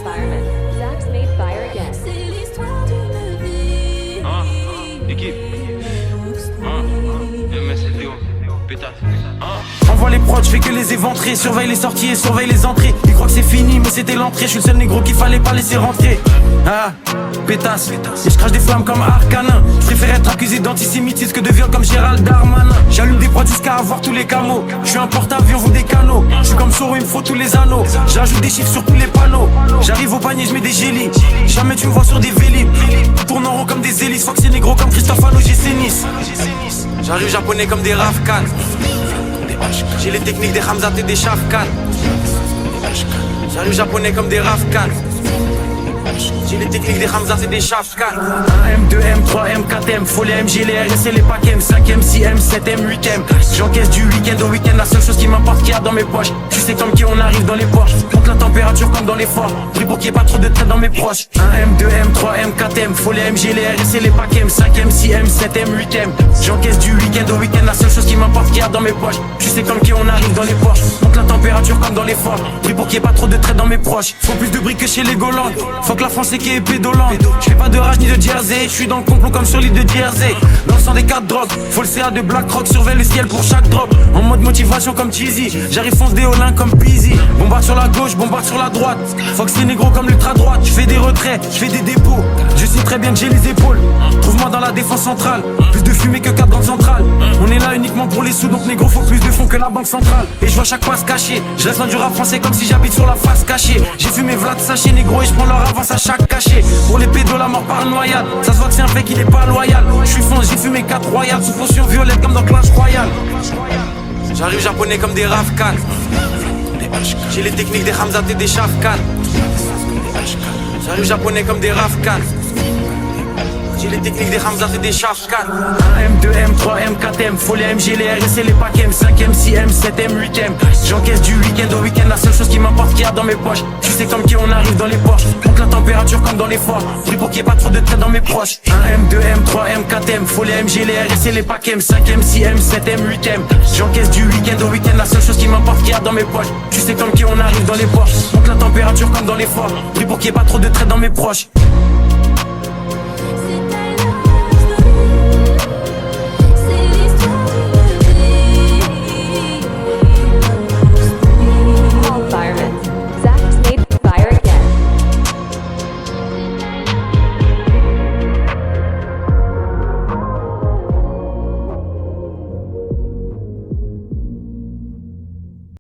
Fireman. Zach's made fire again. C'est l'histoire d'une vie. Équipe. MSLDO. Pétasse. Envoie les prods, je fais que les éventrer. Surveille les sorties et surveille les entrées. Ils croient que c'est fini, mais c'était l'entrée. Je suis le seul négro qu'il fallait pas laisser rentrer. Pétasse. Et je crache des flammes comme Arcanin. Je préfère être accusé d'antisémitisme que de viol comme Gérald Darmanin. J'allume des prods jusqu'à avoir tous les camos. Je suis un porte-avions, vous des canaux. Je suis comme Soro, il me faut tous les anneaux. J'ajoute des chiffres sur tous les panneaux. J'arrive au panier, je mets des gélis. Jamais tu me vois sur des vélib. Tourne en rond comme des hélices. Faut que c'est négro comme Christophe à l'OGC Nice. J'arrive japonais comme des Rafkan. J'ai les techniques des Hamzat et des Shafkan. J'arrive japonais comme des Rafkan. J'ai les techniques des Hamzat et des Shafkan. 1M, 2M, 3M, 4M. Faut les MG, les RS et les PACM. 5M, 6M, 7M, 8M. J'encaisse du week-end au week-end. La seule chose qui m'importe qu'il y a dans mes poches. Tu sais comme qui on arrive dans les Porsche. Monte la température comme dans les forts. Pris pour qu'il n'y ait pas trop de traits dans mes proches. 1M, 2M, 3M, 4M. Faut les MG, les RS et les PACM. 5M, 6M, 7M, 8M. J'encaisse du week-end au week-end. La seule chose qui m'importe qu'il y a dans mes poches. Tu sais comme qui on arrive dans les Porsche. Monte la température comme dans les forts. Pris pour qu'il n'y ait pas trop de traits dans mes proches. Faut plus de briques que chez les Golandes. Faut que la France est qui est pédolante. Je fais pas de rage ni de jersey. Je suis dans le complot comme sur l'île de Jersey. Dans le sang des 4 drogues. Faut le CA de Black Rock. Surveille le ciel pour chaque drop. En mode motivation comme Cheesy. J'arrive fonce des Olins comme Peasy. Bombarde sur la gauche, bombarde sur la droite. Faut que c'est négro comme l'ultra droite. Je fais des retraits, je fais des dépôts. Je sais très bien que j'ai les épaules. Trouve-moi dans la défense centrale. Plus de fumée que 4 banques centrales. On est là uniquement pour les sous. Donc négro faut plus de fonds que la banque centrale. Et je vois chaque fois se cacher. Je reste loin du rap français comme si j'habite sur la face cachée. J'ai fumé Vlad sachet négro et je prends leur avance à chaque cachet. Pour les pédos la mort par noyade. Ça se voit que c'est un fait qu'il est pas loyal. Je suis fonce, j'ai fumé 4 royales. Sous potion violette comme dans Clash Royale. J'arrive japonais comme des Rafkan. J'ai les techniques des Hamzat et des Shafkan. J'arrive japonais comme des Rafkan. J'ai les techniques des Hamzat et des Shafkan. 1M, 2M, 3M, 4M. Faut les MG, les RS et les PACM. 5M, 6M, 7M, 8M. J'encaisse du week-end au week-end. La seule chose qui m'importe qu'il y a dans mes poches. Tu sais comme qui on arrive dans les Porsche. Monte la température comme dans les forts. Pris pour qu'il n'y ait pas trop de traits dans mes proches. 1M, 2M, 3M, 4M. Faut les MG, les RS et les PACM. 5M, 6M, 7M, 8M. J'encaisse du week-end au week-end. La seule chose qui m'importe qu'il y a dans mes poches. Tu sais comme qui on arrive dans les Porsche. Monte la température comme dans les forts. Pris pour qu'il n'y ait pas trop de traits dans mes proches.